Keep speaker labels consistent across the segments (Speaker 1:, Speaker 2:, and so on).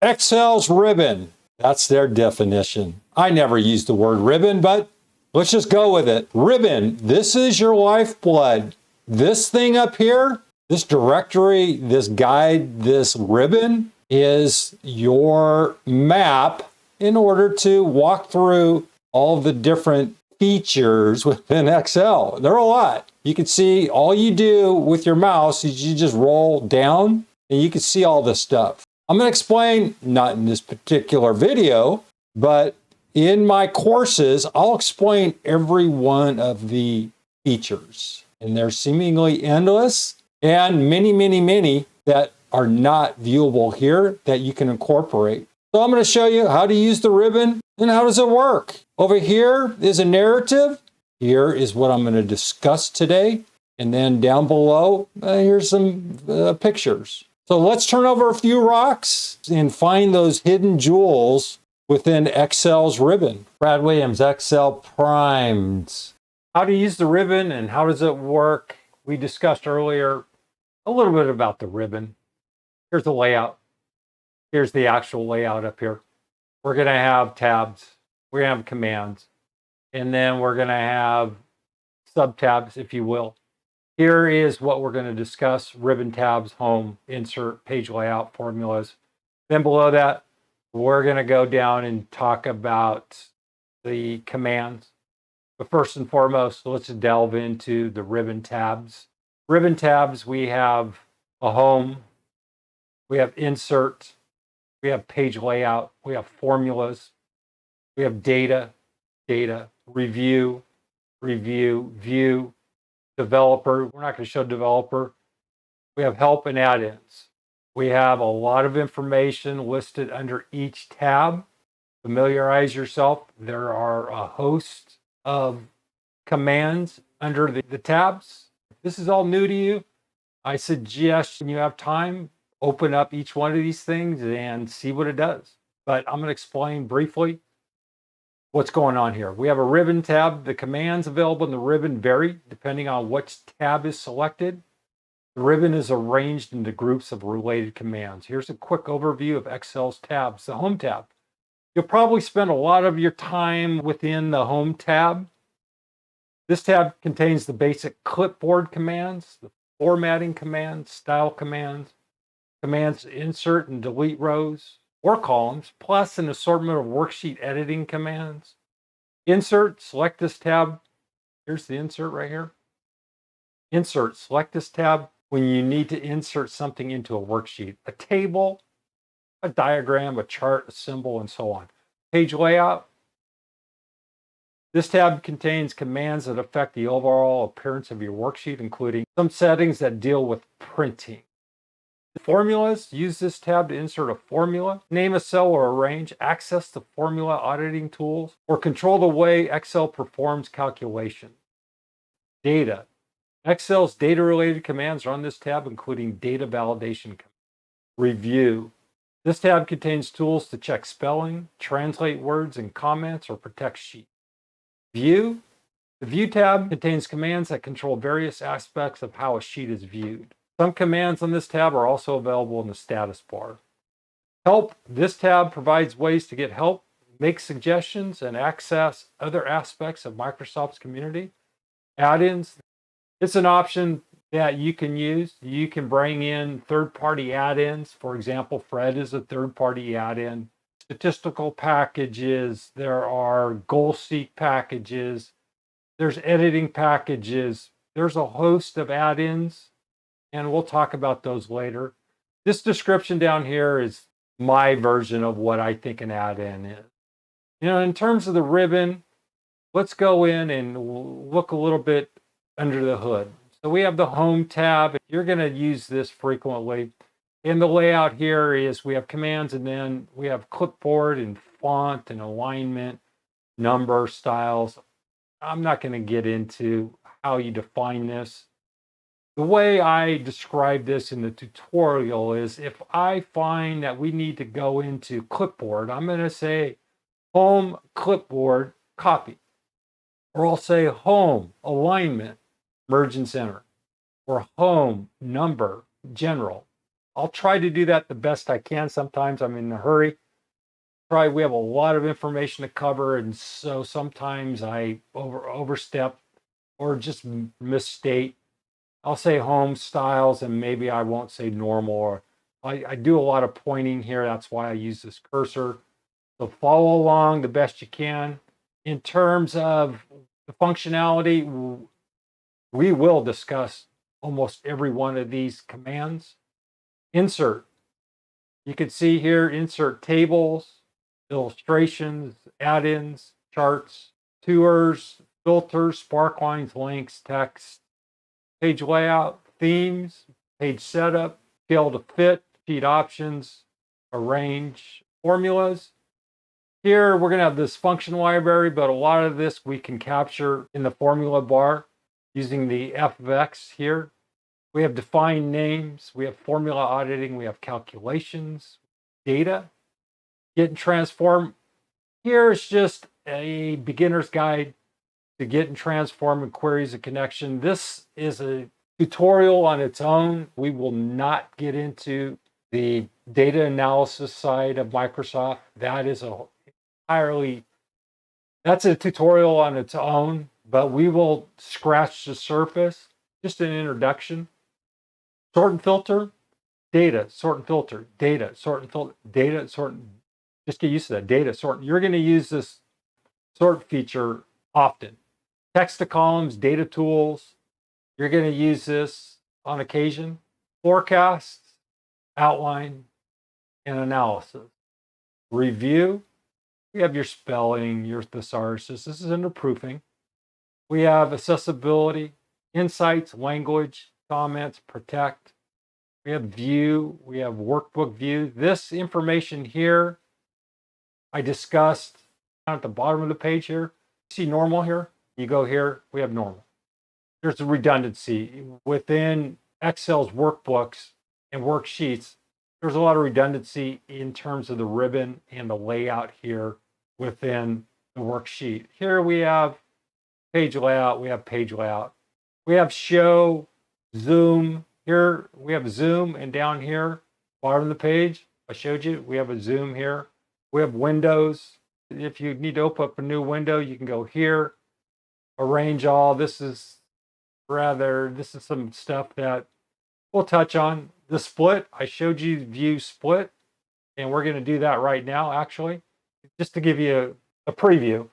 Speaker 1: Excel's ribbon. That's their definition. I never used the word ribbon, but let's just go with it. Ribbon, this is your lifeblood. This thing up here, this directory, this guide, this ribbon is your map in order to walk through all the different features within Excel. There are a lot. You can see all you do with your mouse is you just roll down and you can see all this stuff. I'm going to explain, not in this particular video, but in my courses, I'll explain every one of the features. And they're seemingly endless and many, many, many that are not viewable here that you can incorporate. So I'm going to show you how to use the ribbon and how does it work. Over here is a narrative. Here is what I'm going to discuss today. And then down below, here's some pictures. So let's turn over a few rocks and find those hidden jewels within Excel's ribbon. Brad Williams, Excel Primed. How to use the ribbon and how does it work? We discussed earlier a little bit about the ribbon. Here's the layout. Here's the actual layout up here. We're going to have tabs. We're going to have commands. And then we're going to have sub-tabs, if you will. Here is what we're going to discuss: ribbon tabs, home, insert, page layout, formulas. Then below that, we're going to go down and talk about the commands. But first and foremost, let's delve into the ribbon tabs. Ribbon tabs, we have a home, we have insert, we have page layout, we have formulas, we have data, review, view, developer. We're not going to show developer. We have help and add-ins. We have a lot of information listed under each tab. Familiarize yourself. There are a host of commands under the tabs. If this is all new to you, I suggest when you have time, open up each one of these things and see what it does. But I'm going to explain briefly what's going on here. We have a ribbon tab. The commands available in the ribbon vary depending on which tab is selected. The ribbon is arranged into groups of related commands. Here's a quick overview of Excel's tabs. The home tab. You'll probably spend a lot of your time within the home tab. This tab contains the basic clipboard commands, the formatting commands, style commands, commands to insert and delete rows or columns, plus an assortment of worksheet editing commands. Insert, select this tab. Here's the insert right here. Insert, select this tab when you need to insert something into a worksheet, a table, a diagram, a chart, a symbol, and so on. Page layout. This tab contains commands that affect the overall appearance of your worksheet, including some settings that deal with printing. Formulas, use this tab to insert a formula, name a cell or a range, access the formula auditing tools, or control the way Excel performs calculation. Data. Excel's data-related commands are on this tab, including data validation. Review. This tab contains tools to check spelling, translate words and comments, or protect sheets. View. The View tab contains commands that control various aspects of how a sheet is viewed. Some commands on this tab are also available in the status bar. Help. This tab provides ways to get help, make suggestions, and access other aspects of Microsoft's community. Add-ins. It's an option that you can use. You can bring in third-party add-ins. For example, Fred is a third-party add-in. Statistical packages. There are goal seek packages. There's editing packages. There's a host of add-ins, and we'll talk about those later. This description down here is my version of what I think an add-in is. In terms of the ribbon, let's go in and look a little bit under the hood. So we have the home tab. You're going to use this frequently. In the layout here is we have commands, and then we have clipboard and font and alignment, number, styles. I'm not going to get into how you define this. The way I describe this in the tutorial is if I find that we need to go into clipboard, I'm going to say home clipboard copy. Or I'll say home alignment merge and center. Or home number general. I'll try to do that the best I can. Sometimes I'm in a hurry. We have a lot of information to cover, and so sometimes I overstep or just misstate. I'll say home styles, and maybe I won't say normal. Or I do a lot of pointing here. That's why I use this cursor. So follow along the best you can. In terms of the functionality, we will discuss almost every one of these commands. Insert. You can see here, insert tables, illustrations, add-ins, charts, tours, filters, sparklines, links, text, page layout, themes, page setup, scale to fit, sheet options, arrange, formulas. Here we're going to have this function library, but a lot of this we can capture in the formula bar using the f of x here. We have defined names, we have formula auditing, we have calculations, data, get and transform. Here's just a beginner's guide to get and transform and queries a connection. This is a tutorial on its own. We will not get into the data analysis side of Microsoft. That's a tutorial on its own, but we will scratch the surface, just an introduction. Sort and filter, data, sort and filter, data, sort and filter, data, sort. Just get used to that, data, sort. You're going to use this sort feature often. Text to columns, data tools. You're going to use this on occasion. Forecasts, outline, and analysis. Review. We have your spelling, your thesaurus. This is under proofing. We have accessibility, insights, language, comments, protect. We have view. We have workbook view. This information here I discussed down at the bottom of the page here. See normal here? You go here, we have normal. There's a redundancy. Within Excel's workbooks and worksheets, there's a lot of redundancy in terms of the ribbon and the layout here within the worksheet. Here we have page layout, we have page layout. We have show, zoom. Here we have zoom, and down here, bottom of the page, I showed you, we have a zoom here. We have windows. If you need to open up a new window, you can go here, arrange all. This is some stuff that we'll touch on. The split, I showed you view split, and we're going to do that right now, actually, just to give you a preview.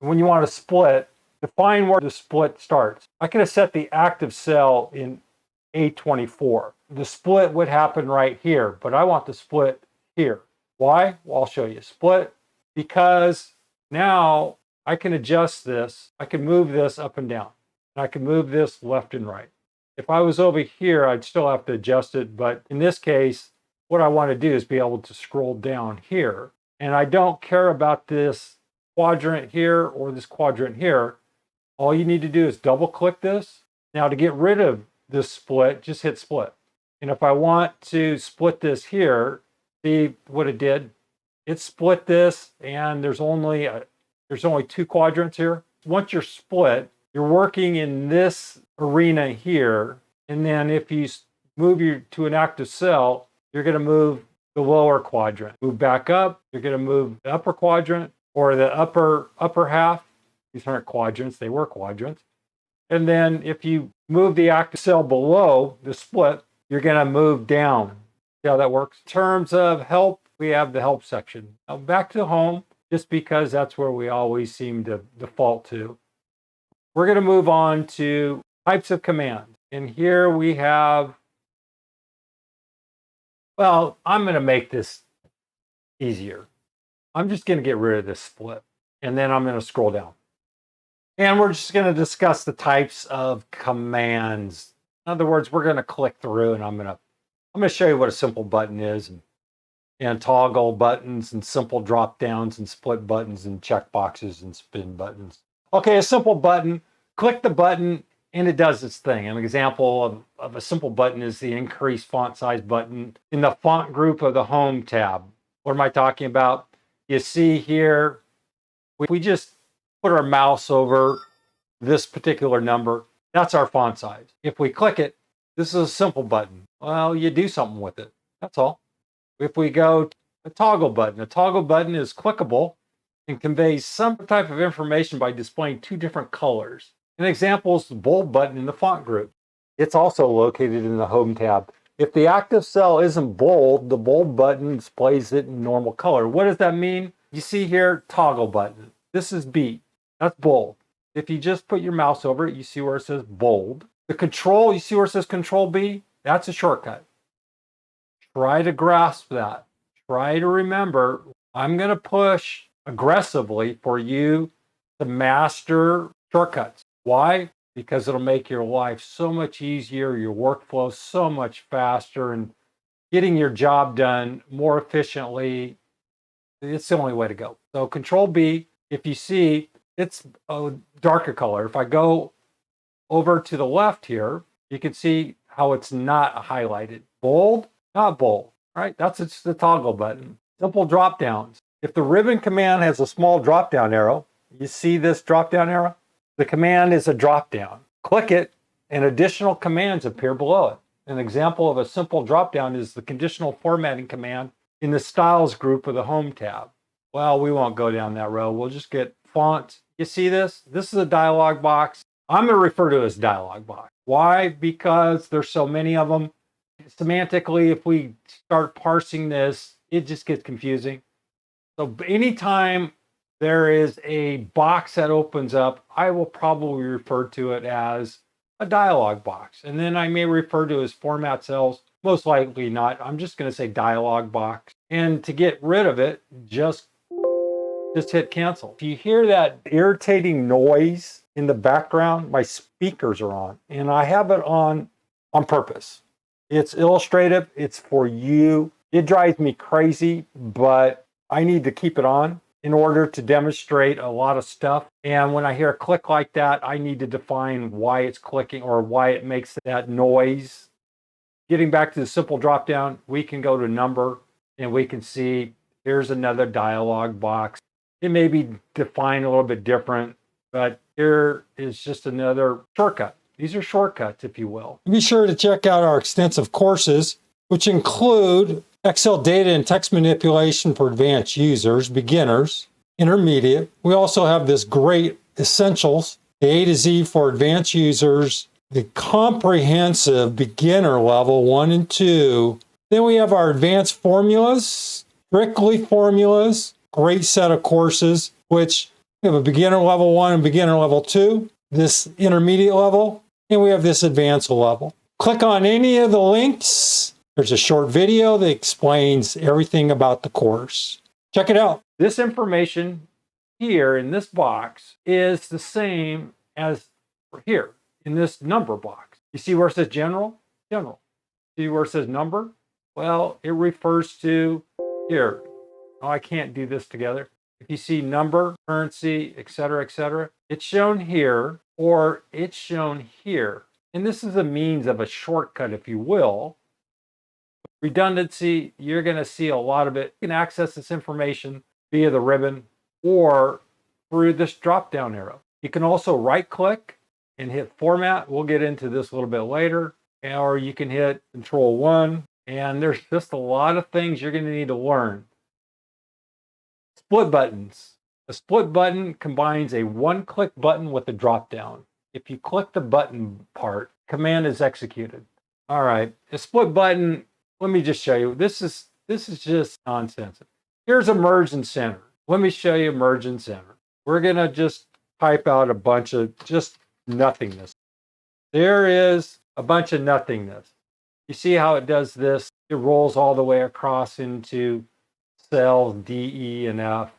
Speaker 1: When you want to split, define where the split starts. I could have set the active cell in A24. The split would happen right here, but I want the split here. Why? Well, I'll show you. Split, because now I can adjust this. I can move this up and down. And I can move this left and right. If I was over here, I'd still have to adjust it. But in this case, what I want to do is be able to scroll down here. And I don't care about this quadrant here or this quadrant here. All you need to do is double click this. Now to get rid of this split, just hit split. And if I want to split this here, see what it did? It split this, and there's only two quadrants here. Once you're split, you're working in this arena here, and then if you move you to an active cell, you're going to move the lower quadrant. Move back up, you're going to move the upper quadrant or the upper half. These aren't quadrants, they were quadrants. And then if you move the active cell below the split, you're going to move down. See how that works? In terms of help, we have the help section. Now back to home, just because that's where we always seem to default to. We're going to move on to types of commands. And here we have, well, I'm going to make this easier. I'm just going to get rid of this split, and then I'm going to scroll down. And we're just going to discuss the types of commands. In other words, we're going to click through, and I'm going to show you what a simple button is, and toggle buttons and simple drop downs and split buttons and check boxes and spin buttons. Okay, a simple button, click the button and it does its thing. An example of a simple button is the increase font size button in the font group of the home tab. What am I talking about? You see here, we just put our mouse over this particular number. That's our font size. If we click it, this is a simple button. Well, you do something with it. That's all. If we go to a toggle button is clickable and conveys some type of information by displaying two different colors. An example is the bold button in the font group. It's also located in the Home tab. If the active cell isn't bold, the bold button displays it in normal color. What does that mean? You see here, toggle button. This is B. That's bold. If you just put your mouse over it, you see where it says bold. The control, you see where it says Control B? That's a shortcut. Try to grasp that. Try to remember, I'm going to push aggressively for you to master shortcuts. Why? Because it'll make your life so much easier, your workflow so much faster, and getting your job done more efficiently. It's the only way to go. So Control B, if you see, it's a darker color. If I go over to the left here, you can see how it's not highlighted. Bold, not bold, right? That's just the toggle button. Simple drop downs. If the ribbon command has a small drop down arrow, you see this drop down arrow? The command is a drop down. Click it and additional commands appear below it. An example of a simple drop down is the conditional formatting command in the styles group of the Home tab. Well, we won't go down that road. We'll just get fonts. You see this? This is a dialog box. I'm going to refer to it as dialog box. Why? Because there's so many of them. Semantically, if we start parsing this, it just gets confusing. So anytime there is a box that opens up, I will probably refer to it as a dialog box. And then I may refer to it as format cells. Most likely not. I'm just going to say dialog box. And to get rid of it, just hit cancel. If you hear that irritating noise in the background, my speakers are on, and I have it on purpose. It's illustrative. It's for you. It drives me crazy, but I need to keep it on in order to demonstrate a lot of stuff. And when I hear a click like that, I need to define why it's clicking or why it makes that noise. Getting back to the simple drop down, we can go to number and we can see here's another dialog box. It may be defined a little bit different, but here is just another shortcut. These are shortcuts, if you will. Be sure to check out our extensive courses, which include Excel data and text manipulation for advanced users, beginners, intermediate. We also have this great essentials, the A to Z for advanced users, the comprehensive beginner level 1 and 2. Then we have our advanced formulas, strictly formulas, great set of courses, which we have a beginner level 1 and beginner level 2, this intermediate level, and we have this advanced level. Click on any of the links. There's a short video that explains everything about the course. Check it out. This information here in this box is the same as here in this number box. You see where it says general? General. See where it says number? Well, it refers to here. Oh, I can't do this together. If you see number, currency, etc., it's shown here or it's shown here. And this is a means of a shortcut, if you will. Redundancy, you're going to see a lot of it. You can access this information via the ribbon or through this drop-down arrow. You can also right-click and hit Format. We'll get into this a little bit later. Or you can hit Control-1. And there's just a lot of things you're going to need to learn. Split buttons. A split button combines a one-click button with a drop-down. If you click the button part, command is executed. All right, a split button, let me just show you. This is just nonsense. Here's a merge and center. Let me show you merge and center. We're going to just type out a bunch of just nothingness. There is a bunch of nothingness. You see how it does this? It rolls all the way across into cells D, E, and F.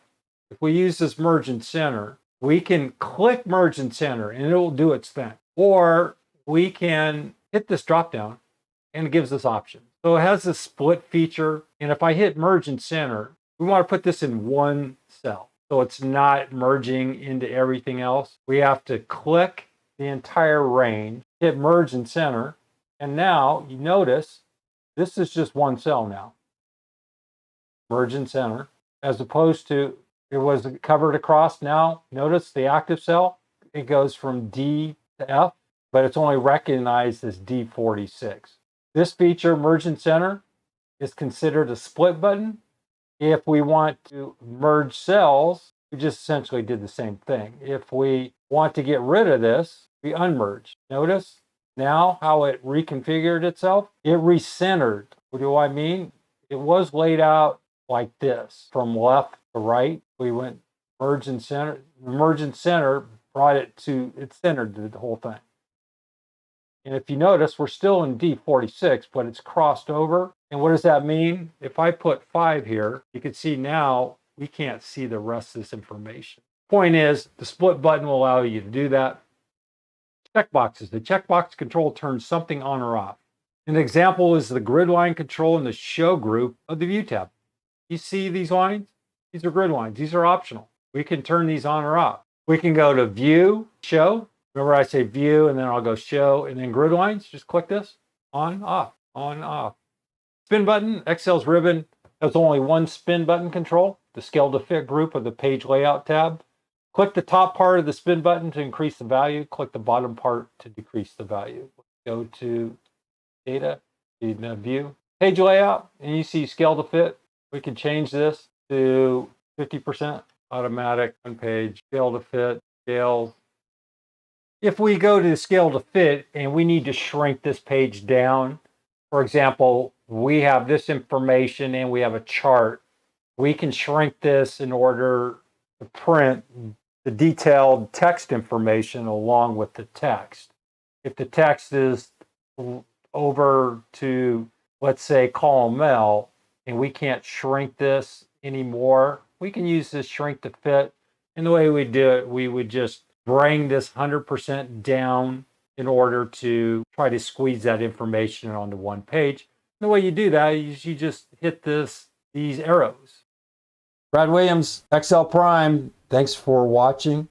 Speaker 1: If we use this merge and center, we can click merge and center and it will do its thing. Or we can hit this drop down and it gives us options. So it has this split feature. And if I hit merge and center, we want to put this in one cell. So it's not merging into everything else. We have to click the entire range, hit merge and center. And now you notice this is just one cell now. Merge and center, as opposed to it was covered across. Now notice the active cell, it goes from D to F, but it's only recognized as D46. This feature, merge and center, is considered a split button. If we want to merge cells, we just essentially did the same thing. If we want to get rid of this, we unmerge. Notice now how it reconfigured itself? It recentered. What do I mean? It was laid out like this, from left to right. We went merge and center. Merge and center brought it to, it centered the whole thing. And if you notice, we're still in D46, but it's crossed over. And what does that mean? If I put 5 here, you can see now we can't see the rest of this information. Point is, the split button will allow you to do that. Checkboxes. The checkbox control turns something on or off. An example is the grid line control in the show group of the view tab. You see these lines? These are grid lines. These are optional. We can turn these on or off. We can go to view, show. Remember I say view and then I'll go show and then grid lines. Just click this, on, off, on, off. Spin button, Excel's ribbon has only one spin button control, the scale to fit group of the page layout tab. Click the top part of the spin button to increase the value. Click the bottom part to decrease the value. Go to data, view, page layout, and you see scale to fit. We can change this to 50%, automatic, one page, scale to fit, scale. If we go to the scale to fit and we need to shrink this page down, for example, we have this information and we have a chart, we can shrink this in order to print the detailed text information along with the text. If the text is over to, let's say, column L, and we can't shrink this anymore, we can use this shrink to fit. And the way we do it, we would just bring this 100% down in order to try to squeeze that information onto one page. And the way you do that is you just hit these arrows. Brad Williams, Excel Prime. Thanks for watching.